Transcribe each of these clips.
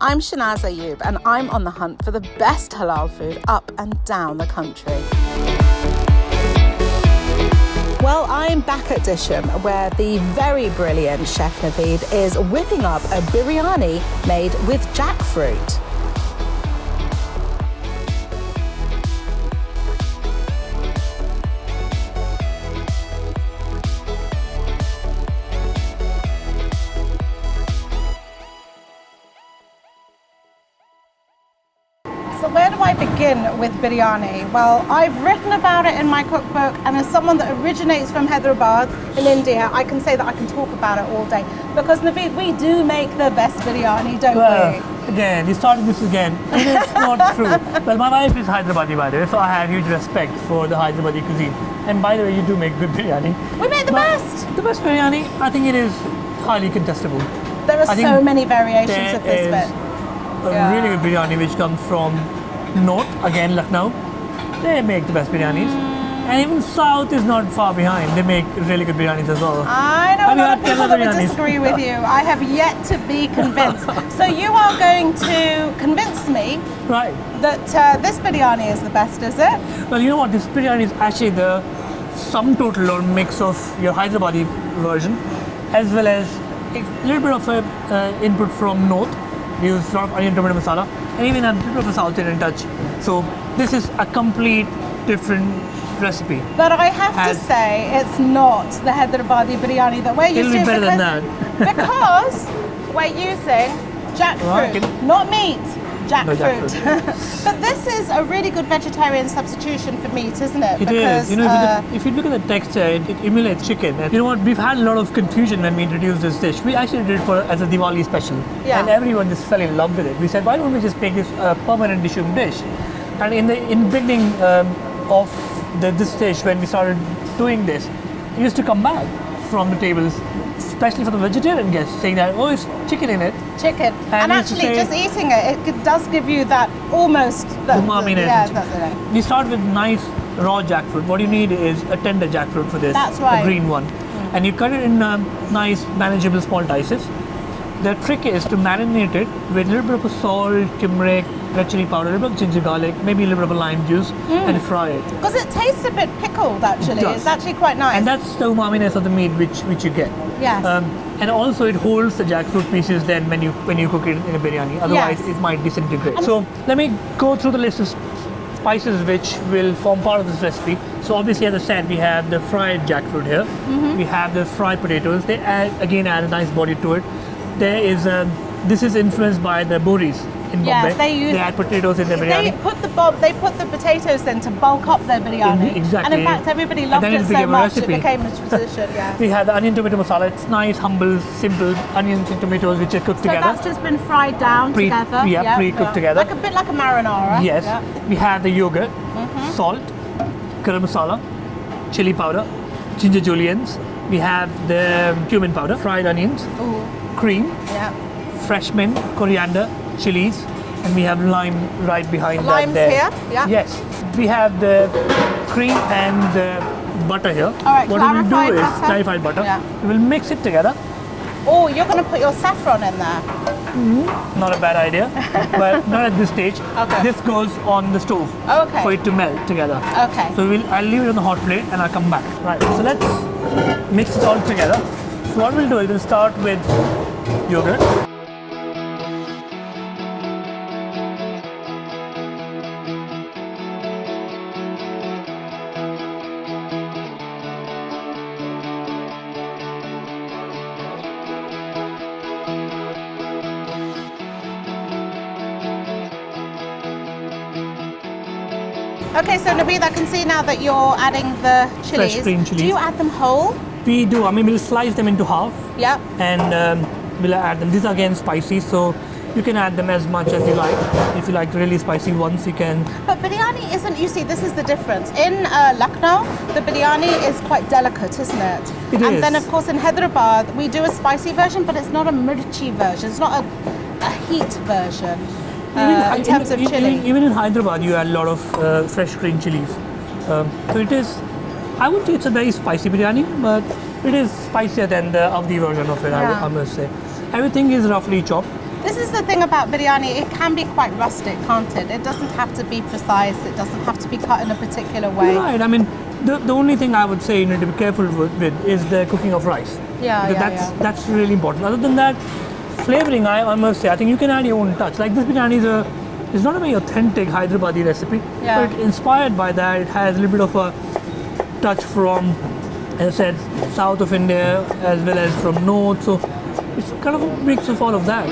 I'm Shanaz Ayub and I'm on the hunt for the best halal food up and down the country. Well, I'm back at Dishoom where the very brilliant Chef Naveed is whipping up a biryani made with jackfruit. So where do I begin with biryani? Well, I've written about it in my cookbook, and as someone that originates from Hyderabad in India, I can say that I can talk about it all day. Because Naveed, we do make the best biryani, don't we? Again, you started this again. It is not true. Well, my wife is Hyderabadi, by the way, so I have huge respect for the Hyderabadi cuisine. And by the way, you do make good biryani. We make the best! The best biryani, I think it is highly contestable. There are so many variations of this bit. A really good biryani which comes from North, again Lucknow. They make the best biryanis. And even South is not far behind. They make really good biryanis as well. I know a lot of people that would disagree with you. I have yet to be convinced. So you are going to convince me that this biryani is the best, is it? Well, you know what? This biryani is actually the sum total or mix of your Hyderabadi version as well as a little bit of input from North. We use a lot of onion tomato masala and even a bit of a South Indian touch. So this is a complete different recipe. But I have to say it's not the Hyderabadi biryani that we're used to. It'll be better than that. Because we're using jackfruit, not meat. Jackfruit. But this is a really good vegetarian substitution for meat, isn't it? It is. You know, if you look at the texture, it emulates chicken. And you know what? We've had a lot of confusion when we introduced this dish. We actually did it as a Diwali special, and everyone just fell in love with it. We said, why don't we just make this a permanent Dishoom dish? And in the beginning of this dish, when we started doing this, it used to come back from the tables, especially for the vegetarian guests, saying that, oh, it's chicken in it. Chicken. And actually, just eating it, it does give you that almost... umami. We start with nice raw jackfruit. What you need is a tender jackfruit for this. That's right. A green one. And you cut it in nice, manageable small dices. The trick is to marinate it with a little bit of salt, turmeric, red chili powder, a little bit of ginger garlic, maybe a little bit of lime juice, and fry it. Because it tastes a bit pickled, actually. It's actually quite nice. And that's the umaminess of the meat which you get. Yes. And also it holds the jackfruit pieces then when you cook it in a biryani. Otherwise, it might disintegrate. So let me go through the list of spices which will form part of this recipe. So obviously, as I said, we have the fried jackfruit here. We have the fried potatoes. They add a nice body to it. There is this is influenced by the Boris in Bombay. They add potatoes in their biryani. They put the potatoes then to bulk up their biryani. Exactly. And in fact, everybody loved it so much it became a tradition. We have the onion tomato masala. It's nice, humble, simple onions and tomatoes which are cooked together. So that's just been fried down together. Pre-cooked together. Like a bit like a marinara. Yes. We have the yogurt, salt, garam masala, chili powder, ginger juliennes. We have the cumin powder, fried onions, cream, fresh mint, coriander, chilies, and we have lime right behind Lime's that there. Here? Yeah. Yes. We have the cream and the butter here. All right, what we will do is clarified butter. We will mix it together. Oh, you're going to put your saffron in there. Not a bad idea, but not at this stage. This goes on the stove for it to melt together. So I'll leave it on the hot plate and I'll come back. Right, so let's mix it all together. So what we'll do is we'll start with yogurt. Okay, so Naveed, I can see now that you're adding the chilies. Fresh green chilies. Do you add them whole? We do. I mean, we'll slice them into half. Yeah. And we'll add them. These are again spicy, so you can add them as much as you like. If you like really spicy ones, you can. But biryani isn't, you see, this is the difference. In Lucknow, the biryani is quite delicate, isn't it? It is. And then, of course, in Hyderabad, we do a spicy version, but it's not a mirchi version. It's not a heat version. In terms of chili. Even in Hyderabad, you add a lot of fresh green chilies. So it is, I would say it's a very spicy biryani, but it is spicier than the Avdi version of it, I must say. Everything is roughly chopped. This is the thing about biryani, it can be quite rustic, can't it? It doesn't have to be precise, it doesn't have to be cut in a particular way. Right, I mean, the only thing I would say you need to be careful with is the cooking of rice. Yeah, Because that's really important. Other than that, flavoring, I must say, I think you can add your own touch. Like this biryani is not a very authentic Hyderabadi recipe, Yeah. but inspired by that, it has a little bit of a touch from, as I said, south of India as well as from north. So it's kind of a mix of all of that.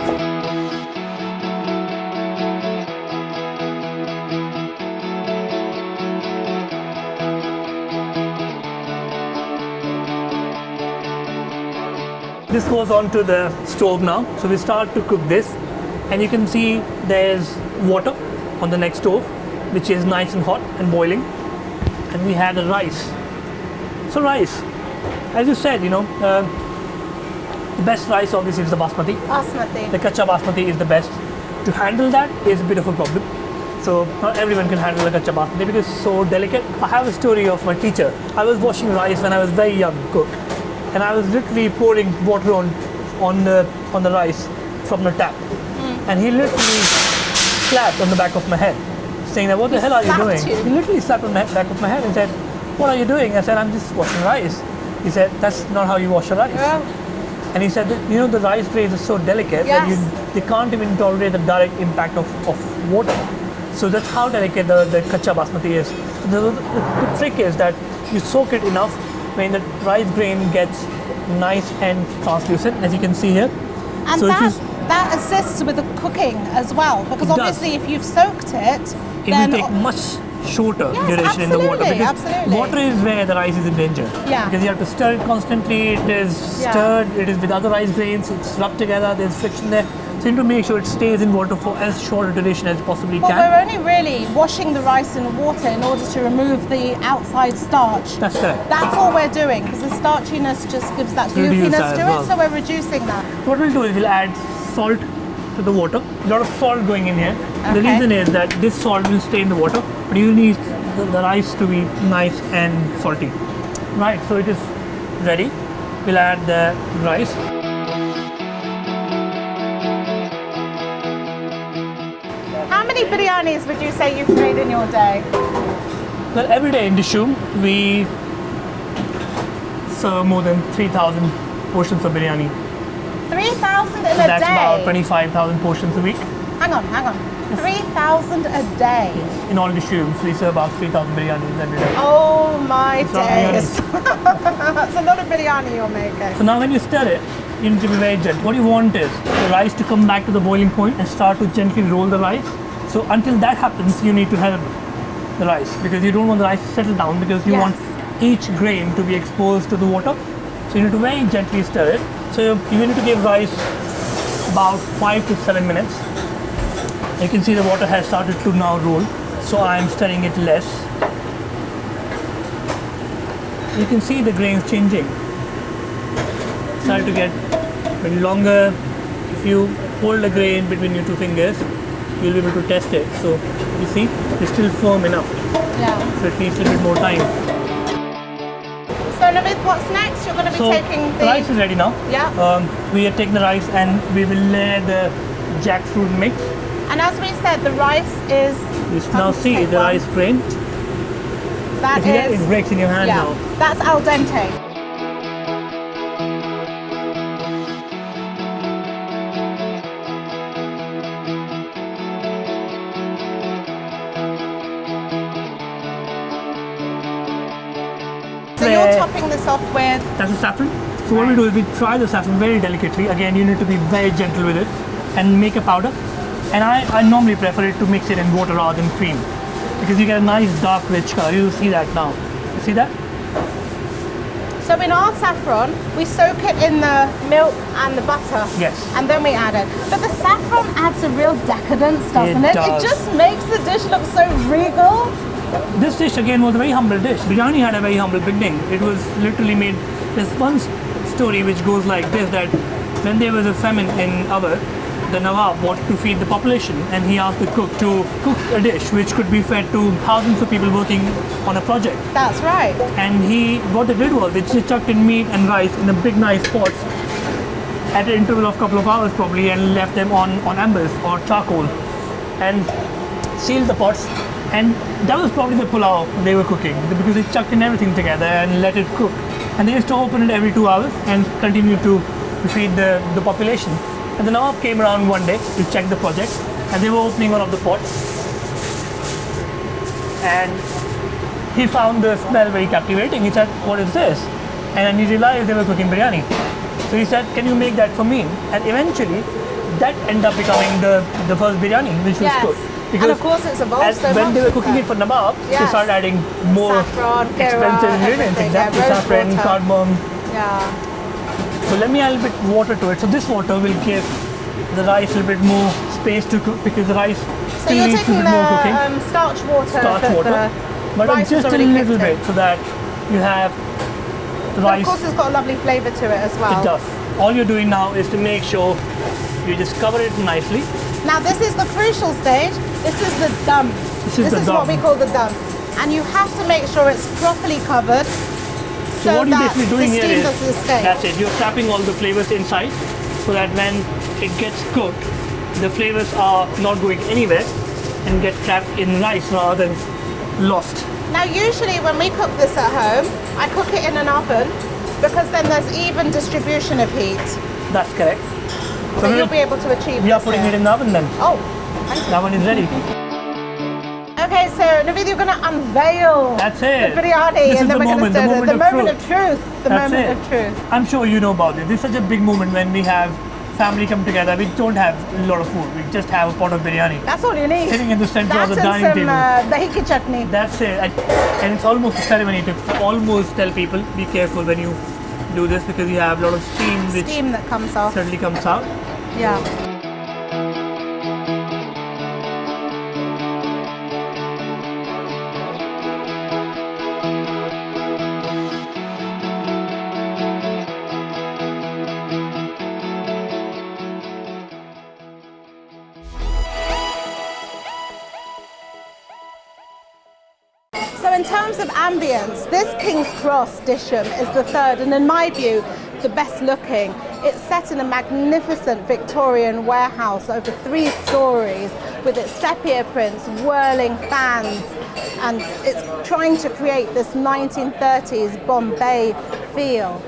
This goes on to the stove now. So we start to cook this, and you can see there's water on the next stove, which is nice and hot and boiling. And we had the rice. So rice, as you said, the best rice obviously is the basmati. Basmati. The kacha basmati is the best. To handle that is a bit of a problem. So not everyone can handle the kacha basmati because it's so delicate. I have a story of my teacher. I was washing rice when I was very young cook, and I was literally pouring water on the rice from the tap, and he literally slapped on the back of my head, saying that, "What the hell are you doing?" slapped you? He literally slapped on the back of my head and said, "What are you doing?" I said, "I'm just washing rice." He said, "That's not how you wash a rice." Yeah. And he said that, the rice grains are so delicate that Yes. they can't even tolerate the direct impact of water. So that's how delicate the kacha basmati is. The trick is that you soak it enough when the rice grain gets nice and translucent, as you can see here. And So if that assists with the cooking as well, because It does. obviously if you've soaked it, it then will take much shorter Yes, duration in the water, absolutely, because absolutely. water is where the rice is in danger. Yeah. Because you have to stir it constantly. It is Yeah. stirred. It is with other rice grains. It's rubbed together. There's friction there. So you need to make sure it stays in water for as short a duration as possibly Well, can. we're only really washing the rice in water in order to remove the outside starch. That's correct. That's all we're doing, because the starchiness just gives that Reduce goofiness that to as it, well. so we're reducing that. What we'll do is we'll add salt to the water. A lot of salt going in here. The Okay. reason is that this salt will stay in the water, but you need the rice to be nice and salty. Right, so it is ready. We'll add the rice. How many biryanis would you say you've made in your day? Well, every day in Dishoom, we serve more than 3,000 portions of biryani. 3,000 in a That's day? about 25,000 portions a week. Hang on. 3,000 a day? In all Dishooms, we serve about 3,000 biryanis every day. Oh my It's a lot of days. That's a lot of biryani you're making. So now when you stir it, you need to be very gentle. What you want is the rice to come back to the boiling point and start to gently roll the rice. So until that happens, you need to help the rice, because you don't want the rice to settle down, because you Yes. want each grain to be exposed to the water. So you need to very gently stir it. So you need to give rice about 5 to 7 minutes. You can see the water has started to now roll. So I'm stirring it less. You can see the grains changing. Start to get a bit longer. If you hold the grain between your two fingers, you'll be able to test it. So you see, it's still firm enough. Yeah. So it needs a little bit more time. So Navid, what's next? You're going to be So taking the rice is ready now. Yeah. We are taking the rice and we will layer the jackfruit mix. And as we said, the rice is... You now see take the one. rice grain. That You see that? is... It breaks in your hand yeah. now. That's al dente. So you're Yeah. topping this off with... That's the saffron. So what we do is we fry the saffron very delicately. Again, you need to be very gentle with it and make a powder. And I normally prefer it to mix it in water rather than cream, because you get a nice dark rich color. You'll see that now. You see that? So in our saffron, we soak it in the milk and the butter. Yes. And then we add it. But the saffron adds a real decadence, doesn't it? does. It just makes the dish look so regal. This dish again was a very humble dish. Biryani had a very humble beginning. It was literally made. There's one story which goes like this: that when there was a famine in Awadh, the Nawab wanted to feed the population, and he asked the cook to cook a dish which could be fed to thousands of people working on a project. That's right. And what they did was they just chucked in meat and rice in a big nice pots, at an interval of a couple of hours probably, and left them on embers or charcoal and sealed the pots. And that was probably the pulao they were cooking, because they chucked in everything together and let it cook. And they used to open it every 2 hours and continue to feed the population. And the Nawab came around one day to check the project, and they were opening one of the pots. And he found the smell very captivating. He said, "What is this?" And then he realized they were cooking biryani. So he said, "Can you make that for me?" And eventually, that ended up becoming the first biryani which was cooked. Because and of course it's evolved so when much they were cooking it for Nawab, they started adding more saffron, expensive ingredients. Exactly, saffron, cardamom. Yeah. So let me add a little bit water to it. So this water will give the rice a little bit more space to cook, because the rice still needs a bit more cooking. Starch water. But just a little bit, so that you have the rice. Of course, it's got a lovely flavour to it as well. It does. All you're doing now is to make sure you just cover it nicely. Now this is the crucial stage. This is the dum. This is what we call the dum. And you have to make sure it's properly covered. So what you're basically doing here is, escape. That's it, you're trapping all the flavors inside, so that when it gets cooked, the flavors are not going anywhere and get trapped in rice rather than lost. Now usually when we cook this at home, I cook it in an oven, because then there's even distribution of heat. That's correct. So you'll be able to achieve We are putting it in the oven then. Oh, thank you. That one is ready. Okay, so Naveed, you're going to unveil That's it. the biryani, This and then is we're going to the start the moment of truth. The That's moment it. of truth. I'm sure you know about it. This is such a big moment when we have family come together. We don't have a lot of food. We just have a pot of biryani. That's all you need. Sitting in the center of the That dining table. and some dahi ki chutney. That's it. And it's almost a ceremony to almost tell people, be careful when you do this, because you have a lot of steam which Steam that comes off. certainly comes out. Yeah. So in terms of ambience, this King's Cross Dishoom is the third, and in my view, the best looking. It's set in a magnificent Victorian warehouse over 3 stories, with its sepia prints, whirling fans, and it's trying to create this 1930s Bombay feel.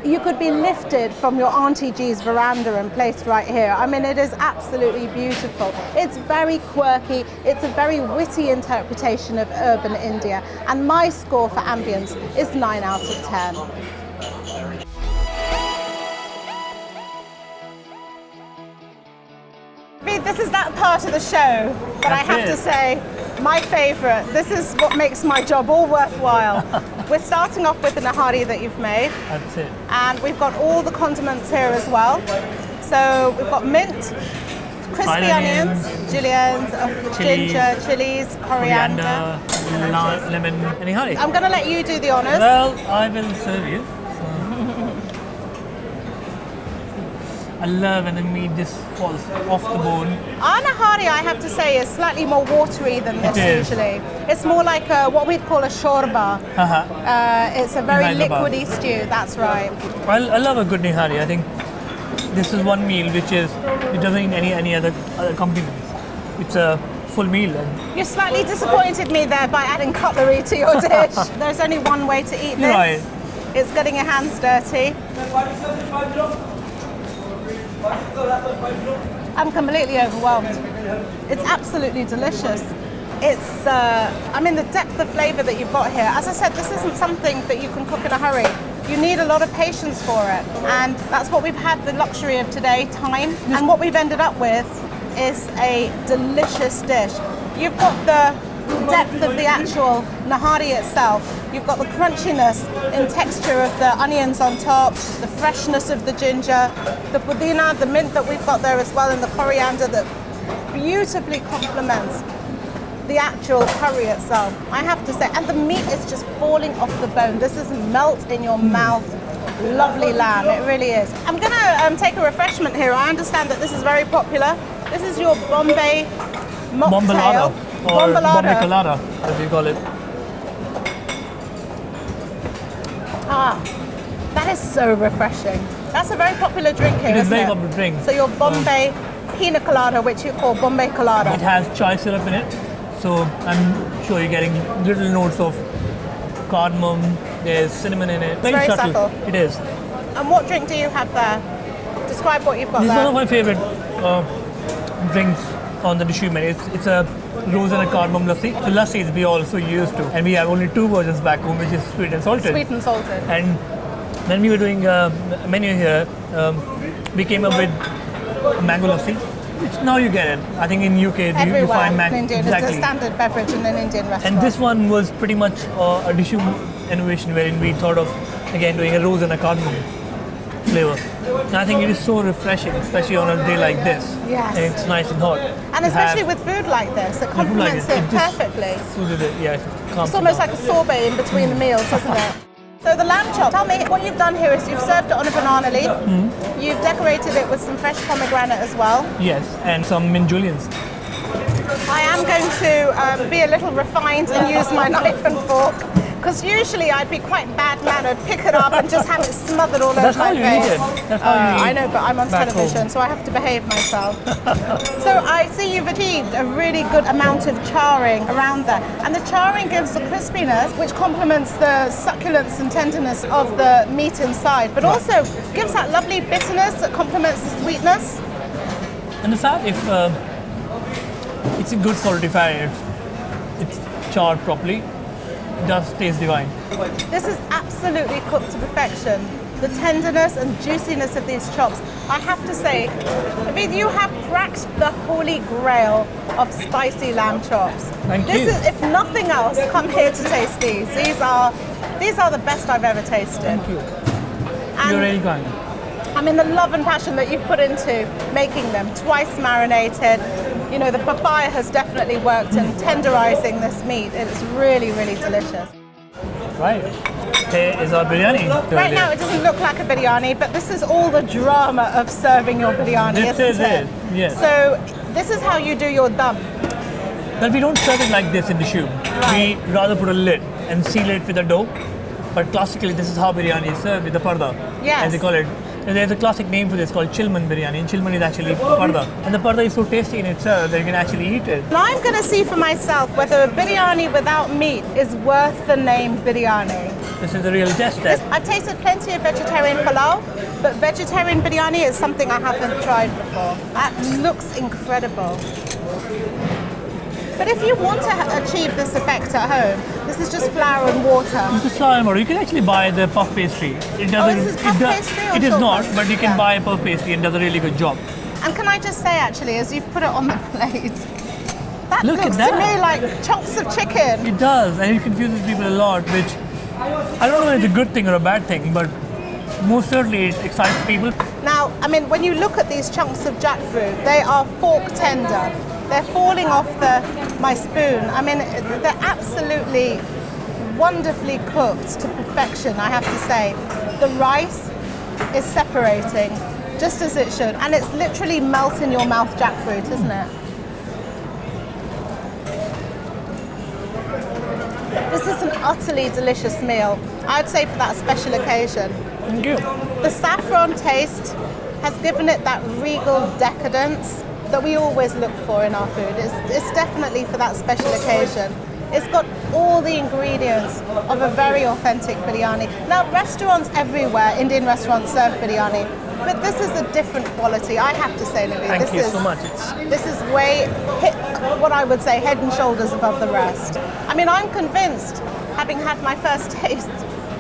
You could be lifted from your Auntie G's veranda and placed right here. I mean, it is absolutely beautiful. It's very quirky. It's a very witty interpretation of urban India. And my score for ambience is 9 out of 10. This is that part of the show that I have to say, my favourite. This is what makes my job all worthwhile. We're starting off with the nahari that you've made. That's it. And we've got all the condiments here as well. So we've got mint, crispy onions, julienne, ginger, chilies, coriander, lemon, and nihari. I'm going to let you do the honours. Well, I will serve you. I love when the meat just falls off the bone. Our nahari, I have to say, is slightly more watery than this usually. It's more like what we'd call a shorba. It's a very liquidy stew, that's right. I love a good nihari. I think this is one meal which is, it doesn't need any other accompaniments. It's a full meal. You slightly disappointed me there by adding cutlery to your dish. There's only one way to eat this. Right. It's getting your hands dirty. I'm completely overwhelmed. It's absolutely delicious. It's, I mean, the depth of flavour that you've got here. As I said, this isn't something that you can cook in a hurry. You need a lot of patience for it. And that's what we've had the luxury of today, time. And what we've ended up with is a delicious dish. You've got the depth of the actual nahari itself. You've got the crunchiness in texture of the onions on top, the freshness of the ginger, the pudina, the mint that we've got there as well, and the coriander that beautifully complements the actual curry itself, I have to say. And the meat is just falling off the bone. This is melt in your mouth. Lovely lamb, it really is. I'm gonna take a refreshment here. I understand that this is very popular. This is your Bombay mocktail. Or Bombay colada, as you call it. That is so refreshing. That's a very popular drink here, It is isn't very it? popular drink. So your Bombay Pina Colada, which you call Bombay Colada. It has chai syrup in it, so I'm sure you're getting little notes of cardamom. There's cinnamon in it. Very subtle. It is. And what drink do you have there? Describe what you've got This is there. one of my favorite drinks on the Dishoom menu. It's a rose and a cardamom lassi. So lassi is we also used to, and we have only 2 versions back home, which is sweet and salted. Sweet and salted. And when we were doing a menu here, we came up with mango lassi, which now you get it. I think in UK you Everywhere find in mango. Indian. Exactly. It's a standard beverage in an Indian restaurant. And this one was pretty much a Dishoom innovation wherein we thought of, again, doing a rose and a cardamom flavor. And I think it is so refreshing, especially on a day like this. Yes. And it's nice and hot. And especially with food like this, it complements it just perfectly. suited it, yeah. It's almost like a sorbet in between the meals, isn't it? So the lamb chop, tell me, what you've done here is you've served it on a banana leaf, you've decorated it with some fresh pomegranate as well. Yes, and some mint juliens. I am going to be a little refined and use my knife and fork, because usually I'd be quite bad-mannered, pick it up and just have it smothered all over That's my how you face. eat it. That's how you eat. I know, but I'm on back television, home. so I have to behave myself. So I see you've achieved a really good amount of charring around there. And the charring gives the crispiness, which complements the succulence and tenderness of the meat inside, but also gives that lovely bitterness that complements the sweetness. And the fact if it's a good quality fat, it's charred properly, it does taste divine. This is absolutely cooked to perfection. The tenderness and juiciness of these chops. I have to say, I mean, you have cracked the holy grail of spicy lamb chops. Thank this you. is, if nothing else, come here to taste these. These are the best I've ever tasted. Thank you. And You're really kind. I mean, the love and passion that you've put into making them, twice marinated. You know, the papaya has definitely worked in tenderizing this meat. It's really, really delicious. Right. Here is our biryani. Right now, it doesn't look like a biryani, but this is all the drama of serving your biryani, This isn't is it? it, yes. So this is how you do your dum. But we don't serve it like this in the Dishoom. Right. We rather put a lid and seal it with a dough. But classically, this is how biryani is served with the parda, Yes. as they call it. And there's a classic name for this called chilman biryani, and chilman is actually parda. And the parda is so tasty in itself that you can actually eat it. Now I'm going to see for myself whether a biryani without meat is worth the name biryani. This is the real test test. I've tasted plenty of vegetarian palau, but vegetarian biryani is something I haven't tried before. That looks incredible. But if you want to achieve this effect at home, this is just flour and water. This is flour and water. You can actually buy the puff pastry. It doesn't. this is puff pastry or It is short not, pastry? but you can Yeah. buy a puff pastry and does a really good job. And can I just say, actually, as you've put it on the plate, that Look looks at that. to me like chunks of chicken. It does, and it confuses people a lot, which I don't know if it's a good thing or a bad thing, but most certainly it excites people. Now, I mean, when you look at these chunks of jackfruit, they are fork tender. They're falling off my spoon. I mean, they're absolutely wonderfully cooked to perfection, I have to say. The rice is separating, just as it should. And it's literally melt in your mouth jackfruit, isn't it? This is an utterly delicious meal, I'd say, for that special occasion. Thank you. The saffron taste has given it that regal decadence that we always look for in our food. It's definitely for that special occasion. It's got all the ingredients of a very authentic biryani. Now, restaurants everywhere, Indian restaurants serve biryani, but this is a different quality, I have to say, Naveed. Thank you so much. This is what I would say, head and shoulders above the rest. I mean, I'm convinced, having had my first taste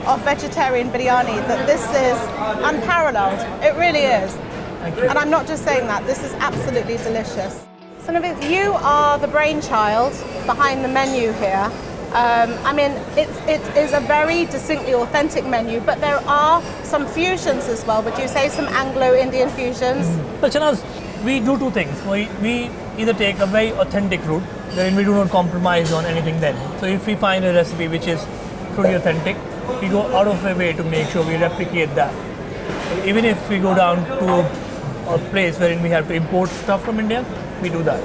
of vegetarian biryani, that this is unparalleled. It really is. Thank you. And I'm not just saying that, this is absolutely delicious. So Naveed, you are the brainchild behind the menu here. I mean, it is a very distinctly authentic menu, but there are some fusions as well. Would you say some Anglo-Indian fusions? Well, Chanaz, we do two things. We either take a very authentic route, wherein we do not compromise on anything then. So if we find a recipe which is truly authentic, we go out of our way to make sure we replicate that. Even if we go down to a place wherein we have to import stuff from India, we do that.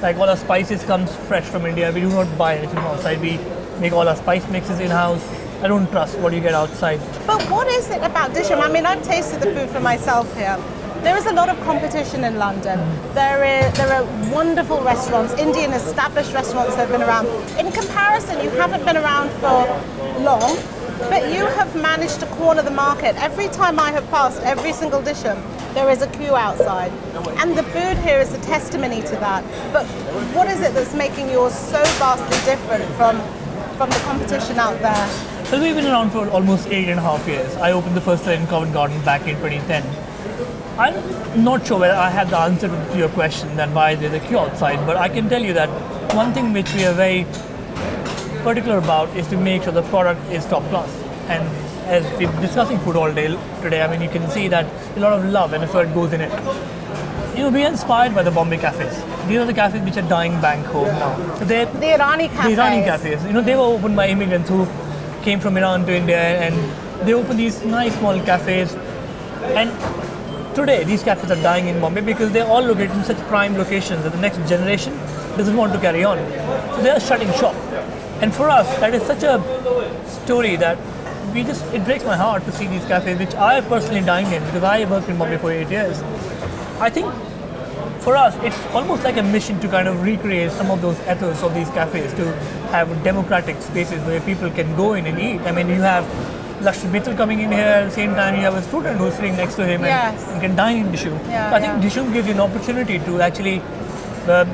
Like all our spices comes fresh from India. We do not buy anything outside. We make all our spice mixes in-house. I don't trust what you get outside. But what is it about Dishoom? I mean, I've tasted the food for myself here. There is a lot of competition in London. There are wonderful restaurants, Indian established restaurants that have been around. In comparison, you haven't been around for long, but you have managed to corner the market. Every time I have passed every single Dishoom, there is a queue outside. And the food here is a testimony to that. But what is it that's making yours so vastly different from the competition out there? Well, we've been around for almost 8.5 years. I opened the first one in Covent Garden back in 2010. I'm not sure whether I have the answer to your question that why there's a queue outside, but I can tell you that one thing which we are very particular about is to make sure the product is top class. And as we're discussing food all day today, I mean, you can see that a lot of love and effort goes in it. You know, we are inspired by the Bombay cafes. These are the cafes which are dying back home now. So they're The Irani cafes. The Irani cafes. You know, they were opened by immigrants who came from Iran to India, and they opened these nice small cafes. And today, these cafes are dying in Bombay because they're all located in such prime locations that the next generation doesn't want to carry on. So they are shutting shop. And for us, that is such a story that it breaks my heart to see these cafes, which I personally dined in because I worked in Bombay for 8 years. I think for us, it's almost like a mission to kind of recreate some of those ethos of these cafes, to have democratic spaces where people can go in and eat. I mean, you have Lakshmi Mittal coming in here, at the same time you have a student who's sitting next to him, Yes. and you can dine in Dishoom. Yeah, So I think Dishoom gives you an opportunity to actually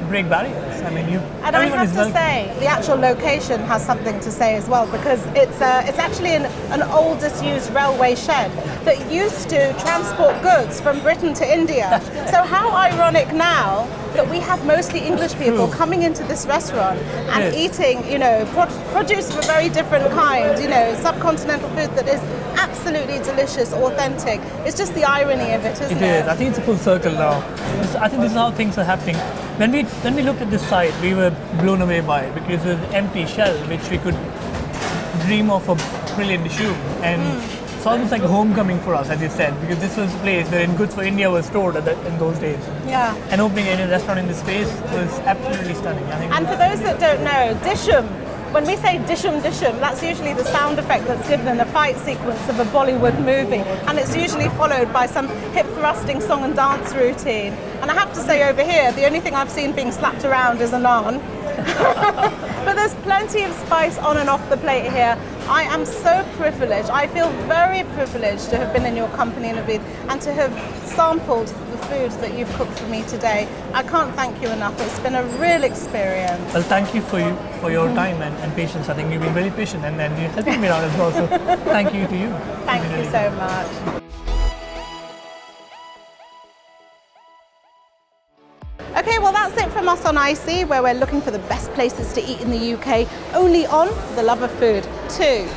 break barriers. I mean, And I everyone have is to welcome. say, the actual location has something to say as well, because it's actually an old disused railway shed that used to transport goods from Britain to India. So how ironic now that we have mostly English people coming into this restaurant and Yes. eating, you know, produce of a very different kind, you know, subcontinental food that is absolutely delicious, authentic. It's just the irony of it, isn't It is. I think it's a full circle now. I think this is how things are happening. When we looked at this site, we were blown away by it because it was an empty shell which we could dream of a brilliant Dishoom. And it's almost like a homecoming for us, as you said, because this was a place where goods for India were stored in those days. Yeah. And opening any restaurant in this space was absolutely stunning. I think. And for those that don't know, Dishoom, when we say Dishoom, that's usually the sound effect that's given in a fight sequence of a Bollywood movie. And it's usually followed by some hip-thrusting song and dance routine. And I have to say over here, the only thing I've seen being slapped around is a naan. But there's plenty of spice on and off the plate here. I am so privileged. I feel very privileged to have been in your company, Naveed, and to have sampled the food that you've cooked for me today. I can't thank you enough. It's been a real experience. Well, thank you for your time and patience. I think you've been very patient and you're helping me out as well. So thank you to you. Thank you so much. Okay, well that's it from us on IC, where we're lking for the best places to eat in the UK, only on The Love of Food 2.